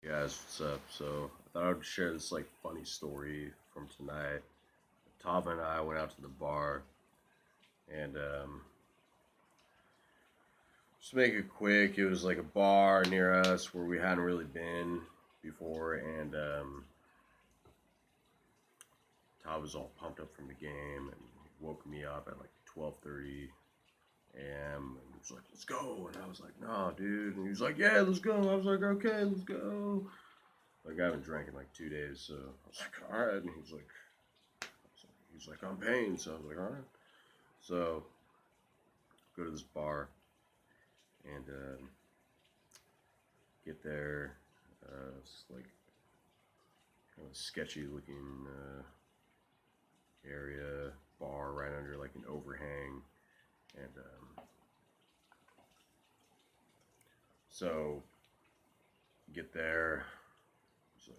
Guys, what's up? So I thought I would share this funny story from tonight. Tava and I went out to the bar, and just to make it quick, it was like a bar near us where we hadn't really been before, and Tava was all pumped up from the game, and he woke me up at like 12:30 a.m. and he was like, "Let's go," and I was like, "No, dude," and he was like, "Yeah, let's go." I was like, "Okay, let's go." Like I haven't drank in like 2 days, so I was like, "All right," and he's like, "I'm paying," so I was like, "All right." So go to this bar and get there. It's like kind of a sketchy looking area bar right under like an overhang, and so get there. It's like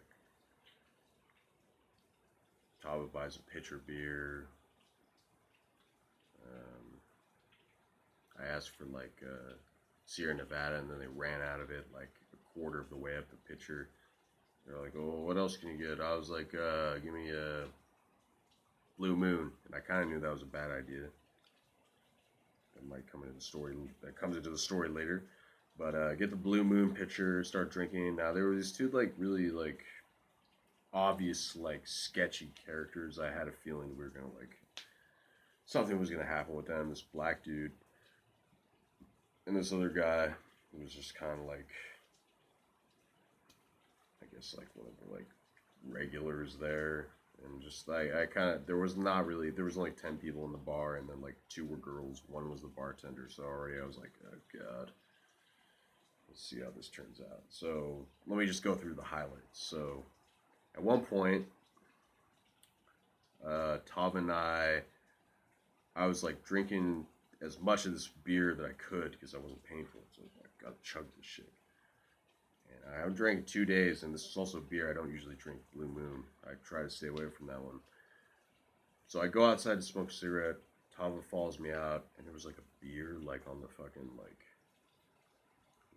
Tava buys a pitcher of beer. I asked for Sierra Nevada, and then they ran out of it like a quarter of the way up the pitcher. They're like, "Oh, what else can you get?" I was like, "Give me a Blue Moon," and I kind of knew that was a bad idea. That might come into the story. That comes into the story later. But get the Blue Moon pitcher, start drinking. Now there were these two really obvious sketchy characters. I had a feeling we were gonna something was gonna happen with them. This black dude and this other guy who was just kind of I guess one of the regulars there, and just I kind of there was only 10 people in the bar, and then two were girls, one was the bartender. So already I was like, oh god, let's see how this turns out. So let me just go through the highlights. So at one point, Tav and I was drinking as much of this beer that I could because I wasn't paying for it, so I got to chug this shit. And I haven't drank in 2 days, and this is also beer I don't usually drink, Blue Moon. I try to stay away from that one. So I go outside to smoke a cigarette. Tava follows me out, and there was a beer on the fucking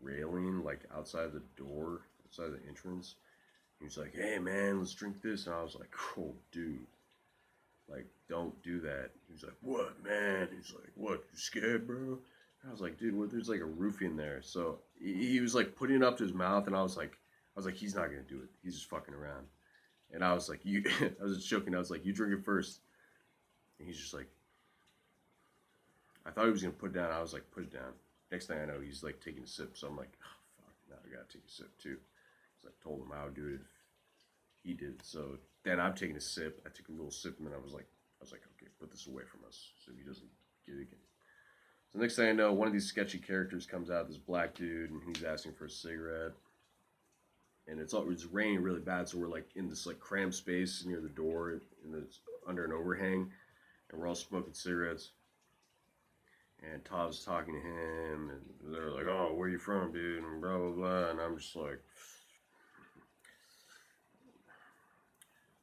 railing, outside the door, outside the entrance. He was like, "Hey man, let's drink this," and I was like, "Oh dude, don't do that." He was like, "What, man?" He's like, "What, you scared, bro?" I was like, "Dude, what? There's a roofie in there." So he was putting it up to his mouth, and I was like, "He's not gonna do it. He's just fucking around." And I was like, "You," I was just joking. I was like, "You drink it first." And he's just like, I thought he was gonna put it down. I was like, "Put it down." Next thing I know, he's taking a sip. So I'm like, "Oh fuck, now I gotta take a sip too." Because I told him I would do it if he did. So then I'm taking a sip. I took a little sip, and then I was like, "Okay, put this away from us so he doesn't get it again." So next thing I know, one of these sketchy characters comes out, this black dude, and he's asking for a cigarette. And it's raining really bad, so we're in this cramped space near the door, and it's under an overhang, and we're all smoking cigarettes. And Tav's talking to him, and they're like, "Oh, where you from, dude?" and blah blah blah. And I'm just like,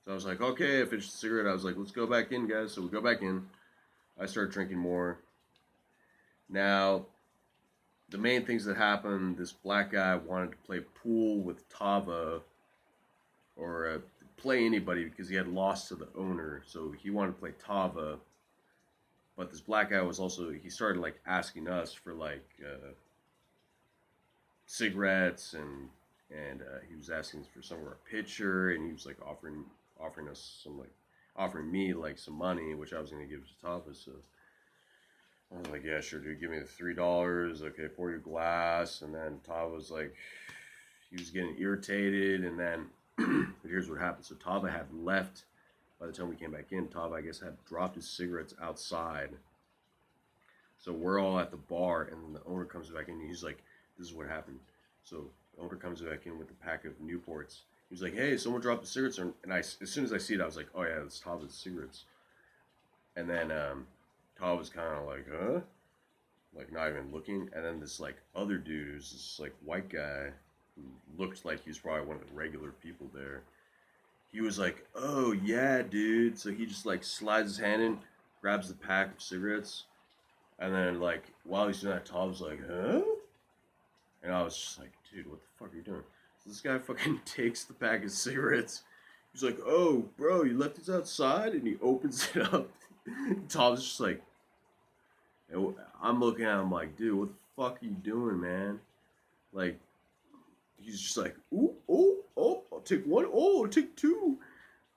so I was like, "Okay," I finished the cigarette. I was like, "Let's go back in, guys." So we go back in. I start drinking more. Now, the main things that happened, this black guy wanted to play pool with Tava, or play anybody because he had lost to the owner. So he wanted to play Tava. But this black guy was also, he started asking us for cigarettes, and he was asking for some of our pitcher, and he was offering us some offering me some money, which I was gonna give to Tava. So I was like, "Yeah, sure, dude. Give me the $3. Okay, pour your glass." And then Tava was he was getting irritated, and then but here's what happened. So Tava had left by the time we came back in. Tava, I guess, had dropped his cigarettes outside. So we're all at the bar, and then the owner comes back in, and he's like, "This is what happened." So the owner comes back in with a pack of Newports. He was like, "Hey, someone dropped the cigarettes," and as soon as I see it, I was like, "Oh yeah, it's Tava's cigarettes." And then Tava was kind of like, "Huh?" Not even looking. And then this other dude, who's this white guy who looked like he was probably one of the regular people there, he was like, "Oh yeah, dude." So he just slides his hand in, grabs the pack of cigarettes, and then while he's doing that, Tom's like, "Huh?" And I was just like, "Dude, what the fuck are you doing?" So this guy fucking takes the pack of cigarettes. He's like, "Oh, bro, you left this outside," and he opens it up. Tom's just like, I'm looking at him like, dude, what the fuck are you doing, man? Like, he's just like, ooh, oh, I'll take one, oh, I'll take two.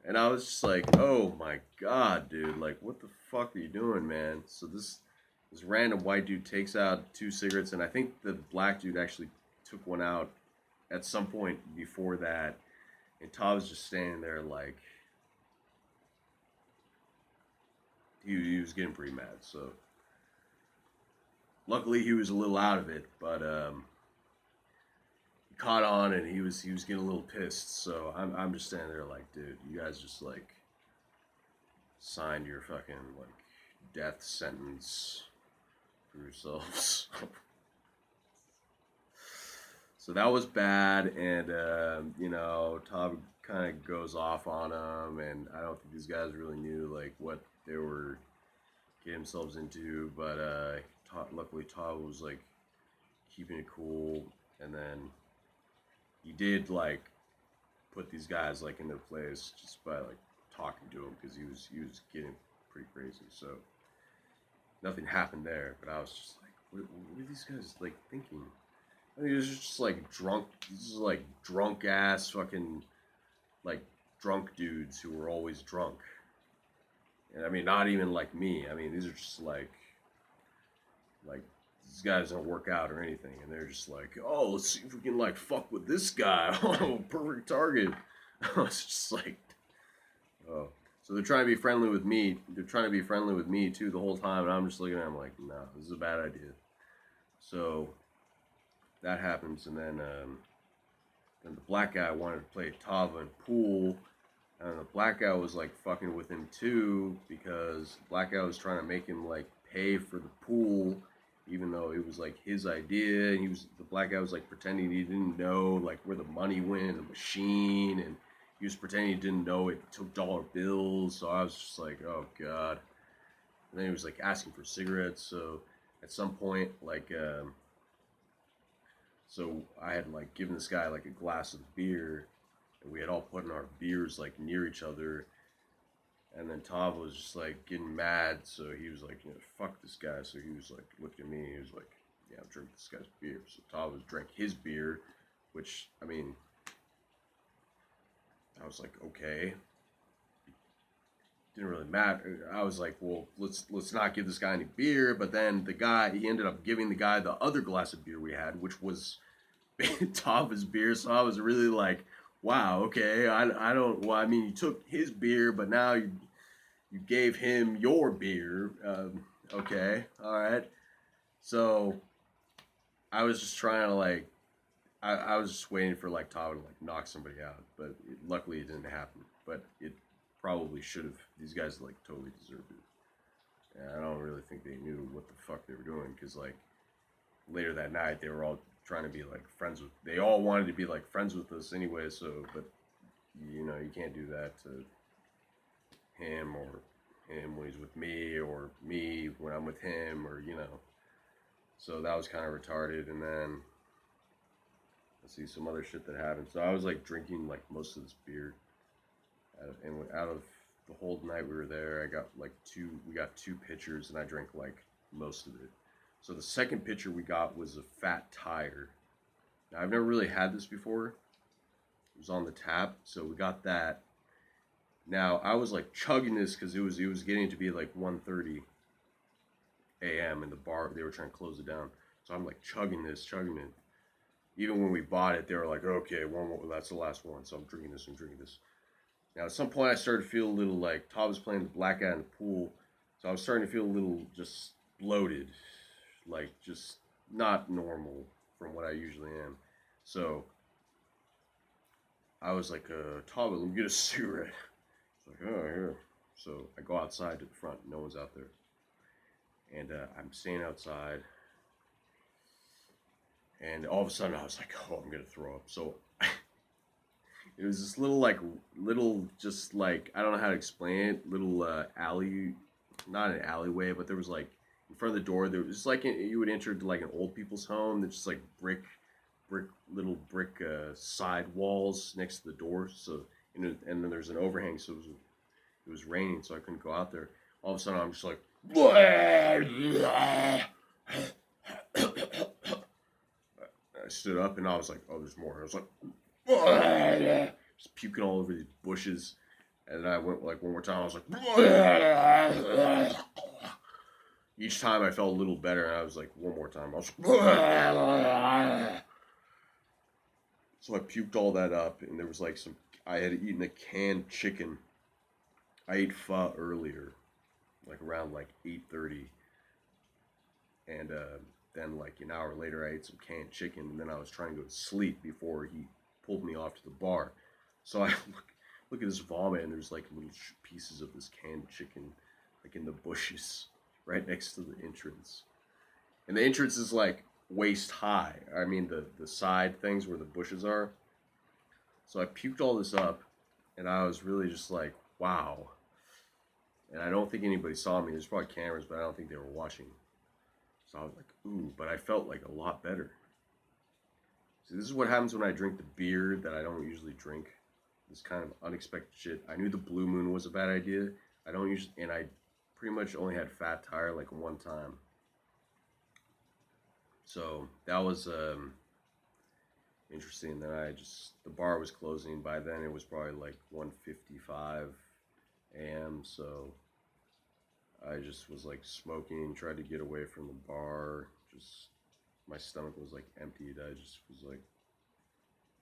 And I was just like, oh my god, dude, like, what the fuck are you doing, man? So this random white dude takes out 2 cigarettes, and I think the black dude actually took one out at some point before that. And Todd was just standing there like, he was getting pretty mad. So luckily he was a little out of it, but he caught on and he was getting a little pissed. So I'm just standing there like, dude, you guys just like signed your fucking like death sentence for yourselves. So that was bad, and you know, Todd kind of goes off on him, and I don't think these guys really knew like what they were getting themselves into. But luckily, Todd was like keeping it cool, and then he did like put these guys like in their place just by like talking to him, because he was getting pretty crazy. So nothing happened there, but I was just like, what are these guys like thinking? I mean, it was just like drunk. This is like drunk ass fucking like drunk dudes who were always drunk. And I mean, not even like me. I mean, these are just like these guys don't work out or anything, and they're just like, oh, let's see if we can like fuck with this guy. Oh, perfect target. I was just like, oh. So they're trying to be friendly with me. They're trying to be friendly with me too the whole time, and I'm just looking at them like, no, this is a bad idea. So that happens, and then the black guy wanted to play Tava and pool, and the black guy was like fucking with him too, because the black guy was trying to make him like pay for the pool, even though it was like his idea. And the black guy was like pretending he didn't know like where the money went in the machine, and he was pretending he didn't know it took dollar bills. So I was just like, oh god. And then he was like asking for cigarettes. So at some point, like so I had like given this guy like a glass of beer, and we had all put in our beers like near each other. And then Tav was just like getting mad, so he was like, you know, fuck this guy. So he was like looking at me, he was like, yeah, I'm drinking this guy's beer. So Tav was drank his beer, which I mean, I was like, okay. Didn't really matter. I was like, well, let's not give this guy any beer. But then he ended up giving the guy the other glass of beer we had, which was Tava's beer. So I was really like, wow, okay. I don't. Well, I mean, you took his beer, but now you gave him your beer. Okay, all right. So I was just trying to like, I was just waiting for like Tava to like knock somebody out, but luckily it didn't happen. But it probably should have. These guys like totally deserved it. And I don't really think they knew what the fuck they were doing, because like later that night they were all trying to be like friends with. They all wanted to be like friends with us anyway. So, but you know, you can't do that to him, or him when he's with me, or me when I'm with him, or you know. So that was kind of retarded. And then let's see some other shit that happened. So I was like drinking like most of this beer. And out of the whole night we were there, we got 2 pitchers, and I drank like most of it. So the second pitcher we got was a fat tire. Now I've never really had this before. It was on the tap, so we got that. Now I was like chugging this because it was getting to be like 1:30 a.m. in the bar. They were trying to close it down, so I'm like chugging it. Even when we bought it, they were like, okay, one more, that's the last one. So I'm drinking this. Now, at some point, I started to feel a little like Todd was playing the black guy in the pool. So I was starting to feel a little just bloated, like just not normal from what I usually am. So I was like, Todd, let me get a cigarette. He's like, oh, here. So I go outside to the front. No one's out there. And I'm staying outside. And all of a sudden, I was like, oh, I'm going to throw up. So it was this little, just like, I don't know how to explain it, little alley, not an alleyway, but there was like, in front of the door, there was like, you would enter to like an old people's home, that's just like brick little brick side walls next to the door. So and then there's an overhang, so it was raining, so I couldn't go out there. All of a sudden, I'm just like, I stood up and I was like, oh, there's more. I was like, just puking all over these bushes. And then I went like one more time. I was like, each time I felt a little better. And I was like, one more time. I was like, so I puked all that up. And there was like I had eaten a canned chicken. I ate pho earlier, like around like 8:30. And then like an hour later, I ate some canned chicken. And then I was trying to go to sleep before he pulled me off to the bar. So I look at this vomit, and there's like little pieces of this canned chicken, like in the bushes, right next to the entrance. And the entrance is like waist high. I mean the side things where the bushes are. So I puked all this up, and I was really just like, wow. And I don't think anybody saw me. There's probably cameras, but I don't think they were watching. So I was like, ooh, but I felt like a lot better. See, this is what happens when I drink the beer that I don't usually drink. This kind of unexpected shit. I knew the Blue Moon was a bad idea. I don't usually, and I pretty much only had Fat Tire like one time. So that was interesting. Then the bar was closing. By then it was probably like 1:55 a.m. So I just was like smoking, tried to get away from the bar. Just my stomach was like emptied. I just was like,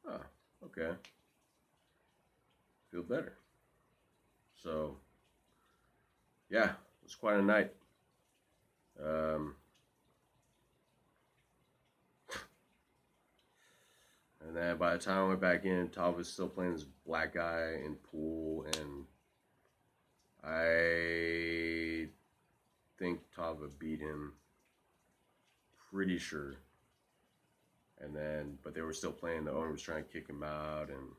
oh, okay. Feel better. So, yeah, it was quite a night. And then by the time I went back in, Tom was still playing this black guy in pool, and I think Tava beat him, pretty sure. And then, but they were still playing. The owner was trying to kick him out, and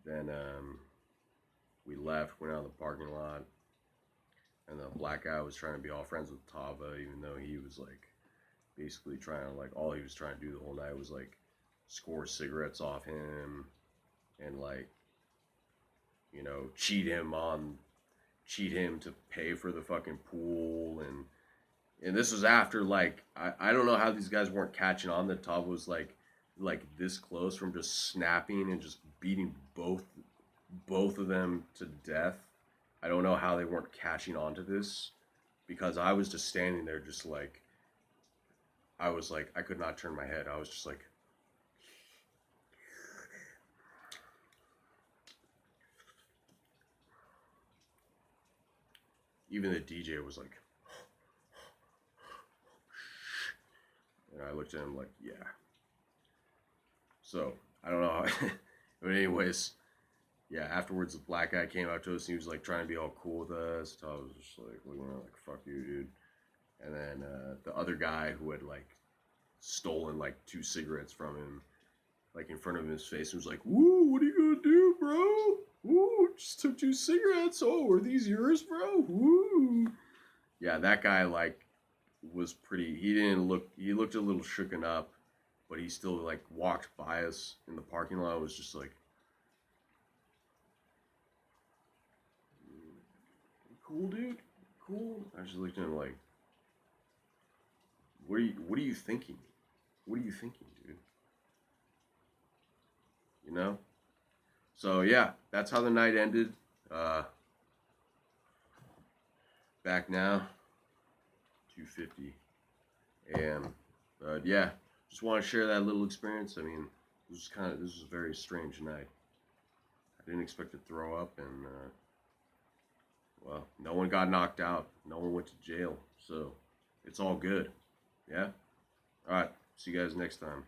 then we left, went out in the parking lot, and the black guy was trying to be all friends with Tava, even though he was like basically trying to, like, all he was trying to do the whole night was like score cigarettes off him and, like, you know, cheat him to pay for the fucking pool. And this was after, like, I don't know how these guys weren't catching on that Tava was like this close from just snapping and just beating both of them to death. I don't know how they weren't catching on to this, because I was just standing there just like, I was like, I could not turn my head. I was just like, even the DJ was like, and I looked at him like, yeah. So, I don't know. But anyways, yeah, afterwards the black guy came out to us and he was like trying to be all cool with us. So I was just like looking at him like, fuck you, dude. And then the other guy who had like stolen like 2 cigarettes from him, like in front of his face, and was like, woo, what are you gonna do, bro? Woo, just took 2 cigarettes. Oh, are these yours, bro? Woo. Yeah, that guy like was pretty, he looked a little shooken up, but he still like walked by us in the parking lot. Was just like, cool, dude, cool. I just looked at him like, what are you thinking? What are you thinking, dude? You know? So yeah, that's how the night ended. Back now, 2:50 a.m. But yeah, just want to share that little experience. I mean, this was a very strange night. I didn't expect to throw up, and well, no one got knocked out. No one went to jail, so it's all good. Yeah? All right, see you guys next time.